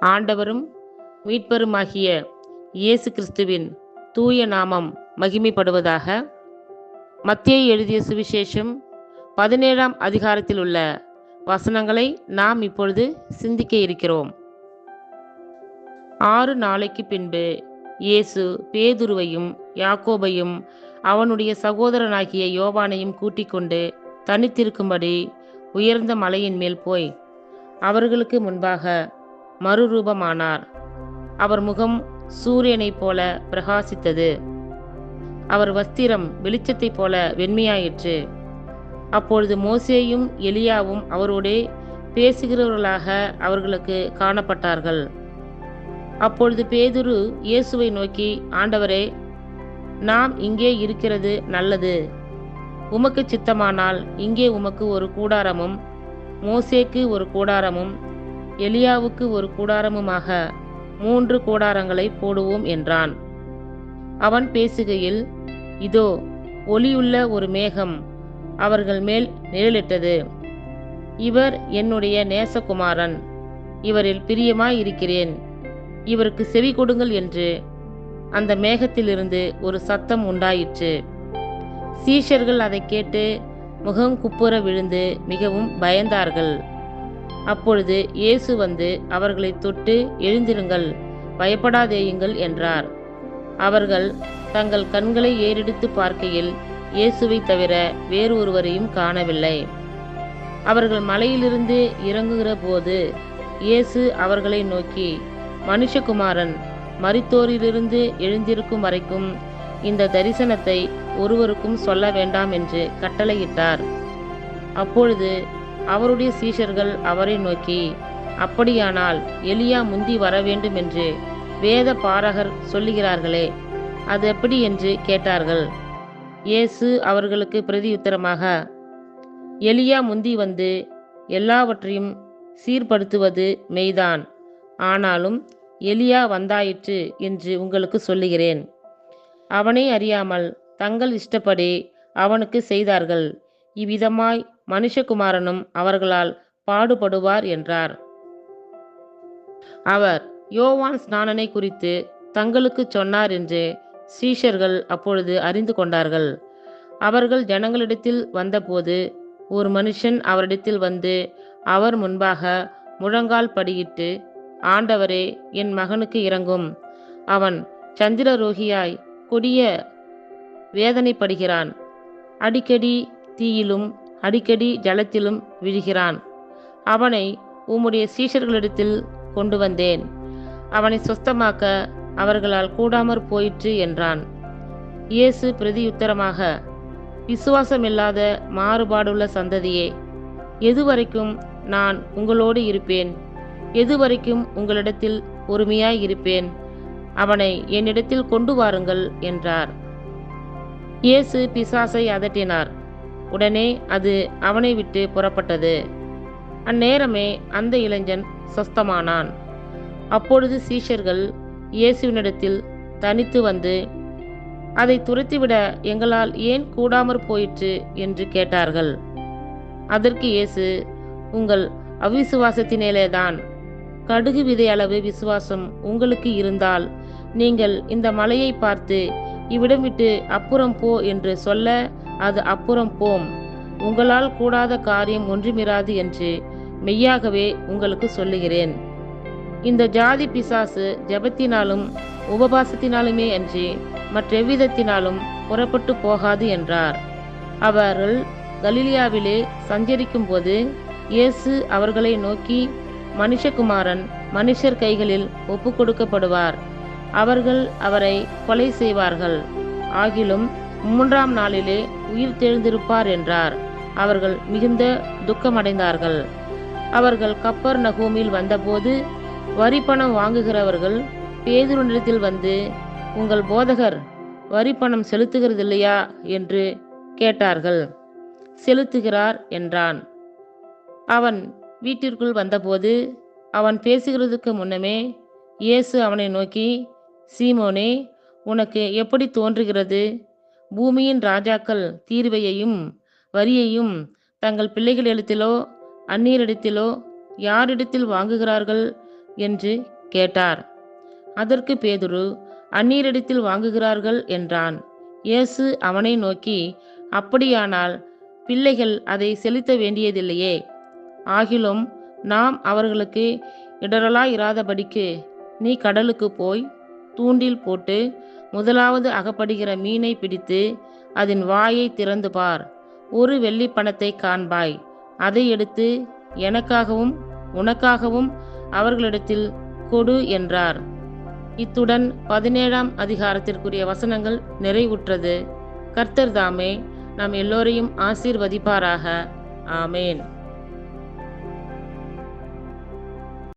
ஆண்டவரும் மீட்பருமாகிய இயேசு கிறிஸ்துவின் தூய நாமம் மகிமைப்படுவதாக. மத்தேயு எழுதிய சுவிசேஷம் 17ஆம் அதிகாரத்தில் உள்ள வசனங்களை நாம் இப்பொழுது சிந்திக்க இருக்கிறோம். 6 நாளைக்கு பின்பு இயேசு பேதுருவையும் யாக்கோபையும் அவனுடைய சகோதரனாகிய யோவானையும் கூட்டிக் கொண்டு தனித்திருக்கும்படி உயர்ந்த மலையின் மேல் போய் அவர்களுக்கு முன்பாக மறுரூபமானார். அவர் முகம் சூரியனைப் போல பிரகாசித்தது. அவர் வஸ்திரம் வெளிச்சத்தைப் போல வெண்மையாயிற்று. அப்பொழுது மோசேயும் எலியாவும் அவரோடே பேசுகிறவர்களாக அவர்களுக்கு காணப்பட்டார்கள். அப்பொழுது பேதுரு இயேசுவை நோக்கி, ஆண்டவரே, நாம் இங்கே இருக்கிறது நல்லது. உமக்கு சித்தமானால் இங்கே உமக்கு ஒரு கூடாரமும், மோசேக்கு ஒரு கூடாரமும், எலியாவுக்கு ஒரு கூடாரமுமாக 3 கூடாரங்களை போடுவோம் என்றான். அவன் பேசுகையில், இதோ ஒளியுள்ள ஒரு மேகம் அவர்கள் மேல் நிழலிட்டது. இவர் என்னுடைய நேசகுமாரன், இவரில் பிரியமாயிருக்கிறேன், இவருக்கு செவி கொடுங்கள் என்று அந்த மேகத்திலிருந்து ஒரு சத்தம் உண்டாயிற்று. சீஷர்கள் அதை கேட்டு முகம் குப்புற விழுந்து மிகவும் பயந்தார்கள். அப்பொழுது இயேசு வந்து அவர்களை தொட்டு, எழுந்திருங்கள், பயப்படாதேயுங்கள் என்றார். அவர்கள் தங்கள் கண்களை ஏறெடுத்து பார்க்கையில் இயேசுவை தவிர வேறு ஒருவரையும் காணவில்லை. அவர்கள் மலையிலிருந்து இறங்குகிற போது இயேசு அவர்களை நோக்கி, மனுஷகுமாரன் மரித்தோரிலிருந்து எழுந்திருக்கும் வரைக்கும் இந்த தரிசனத்தை ஒருவருக்கும் சொல்ல வேண்டாம் என்று கட்டளையிட்டார். அப்பொழுது அவருடைய சீஷர்கள் அவரை நோக்கி, அப்படியானால் எலியா முந்தி வர வேண்டும் என்று வேத பாரகர் சொல்லுகிறார்களே, அது எப்படி என்று கேட்டார்கள். இயேசு அவர்களுக்கு பிரதியுத்தரமாக, எலியா முந்தி வந்து எல்லாவற்றையும் சீர்படுத்துவது மெய்தான். ஆனாலும் எலியா வந்தாயிற்று என்று உங்களுக்கு சொல்லுகிறேன். அவனை அறியாமல் தங்கள் இஷ்டப்படி அவனுக்கு செய்தார்கள். இவ்விதமாய் மனுஷகுமாரனும் அவர்களால் பாடுபடுவார் என்றார். அவர் யோவான் ஸ்நானனை குறித்து தங்களுக்கு சொன்னார் என்று சீஷர்கள் அப்பொழுது அறிந்து கொண்டார்கள். அவர்கள் ஜனங்களிடத்தில் வந்தபோது ஒரு மனுஷன் அவரிடத்தில் வந்து அவர் முன்பாக முழங்கால் படியிட்டு, ஆண்டவரே, என் மகனுக்கு இரங்கும். அவன் சந்திரரோகியாய் கொடிய வேதனைப்படுகிறான். அடிக்கடி தீயிலும் அடிக்கடி ஜலத்திலும் விழுகிறான். அவனை உம்முடைய சீஷர்களிடத்தில் கொண்டு வந்தேன். அவனை சொஸ்தமாக்க அவர்களால் கூடாமற் போயிற்று என்றான். இயேசு பிரதியுத்தரமாக, விசுவாசமில்லாத மாறுபாடுள்ள சந்ததியே, எதுவரைக்கும் நான் உங்களோடு இருப்பேன்? எதுவரைக்கும் உங்களிடத்தில் பொறுமையாய் இருப்பேன்? அவனை என்னிடத்தில் கொண்டு வாருங்கள் என்றார். இயேசு பிசாசை அதட்டினார். உடனே அது அவனை விட்டு புறப்பட்டது. அந்நேரமே அந்த இளைஞன் சொஸ்தமானான். அப்பொழுது சீஷர்கள் இயேசுவினிடத்தில் தனித்து வந்து, அதை துரத்திவிட எங்களால் ஏன் கூடாமற் போயிற்று என்று கேட்டார்கள். அதற்கு இயேசு, உங்கள் அவிசுவாசத்தினேலேதான். கடுகு விதை அளவு விசுவாசம் உங்களுக்கு இருந்தால் நீங்கள் இந்த மலையை பார்த்து, இவ்விடம் விட்டு அப்புறம் போ என்று சொல்ல அது அப்புறம் போம். உங்களால் கூடாத காரியம் ஒன்றுமிராது என்று மெய்யாகவே உங்களுக்கு சொல்லுகிறேன். இந்த ஜாதி பிசாசு ஜெபத்தினாலும் உபவாசத்தினாலுமே அன்றி மற்றெவ்விதத்தினாலும் புறப்பட்டு போகாது என்றார். அவர்கள் கலிலியாவிலே சஞ்சரிக்கும் போது இயேசு அவர்களை நோக்கி, மனுஷகுமாரன் மனுஷர் கைகளில் ஒப்பு கொடுக்கப்படுவார். அவர்கள் அவரை கொலை செய்வார்கள். ஆகிலும் 3ஆம் நாளிலே உயிர் தெழுந்திருப்பார் என்றார். அவர்கள் மிகுந்த துக்கமடைந்தார்கள். அவர்கள் கப்பர்நகூமில் வந்தபோது வரிப்பணம் வாங்குகிறவர்கள் பேதுருவினிடத்தில் வந்து, உங்கள் போதகர் வரிப்பணம் செலுத்துகிறதில்லையா என்று கேட்டார்கள். செலுத்துகிறார் என்றான். அவன் வீட்டிற்குள் வந்தபோது அவன் பேசுகிறதுக்கு முன்னமே இயேசு அவனை நோக்கி, சீமோனே, உனக்கு எப்படி தோன்றுகிறது? பூமியின் ராஜாக்கள் தீர்வையையும் வரியையும் தங்கள் பிள்ளைகளிடத்திலோ அந்நியரிடத்திலோ யாரிடத்தில் வாங்குகிறார்கள் என்று கேட்டார். அதற்கு பேதுரு, அந்நியரிடத்தில் வாங்குகிறார்கள் என்றான். இயேசு அவனை நோக்கி, அப்படியானால் பிள்ளைகள் அதை செலுத்த வேண்டியதில்லையே. ஆகிலும் நாம் அவர்களுக்கு இடரலாயிராதபடிக்கு நீ கடலுக்கு போய் தூண்டில் போட்டு முதலாவது அகப்படுகிற மீனை பிடித்து அதன் வாயை திறந்து பார். ஒரு வெள்ளிப் பணத்தை காண்பாய். அதை எடுத்து எனக்காகவும் உனக்காகவும் அவர்களிடத்தில் கொடு என்றார். இத்துடன் 17ஆம் அதிகாரத்திற்குரிய வசனங்கள் நிறைவுற்றது. கர்த்தர் தாமே நம் எல்லோரையும் ஆசீர்வதிப்பாராக. ஆமேன்.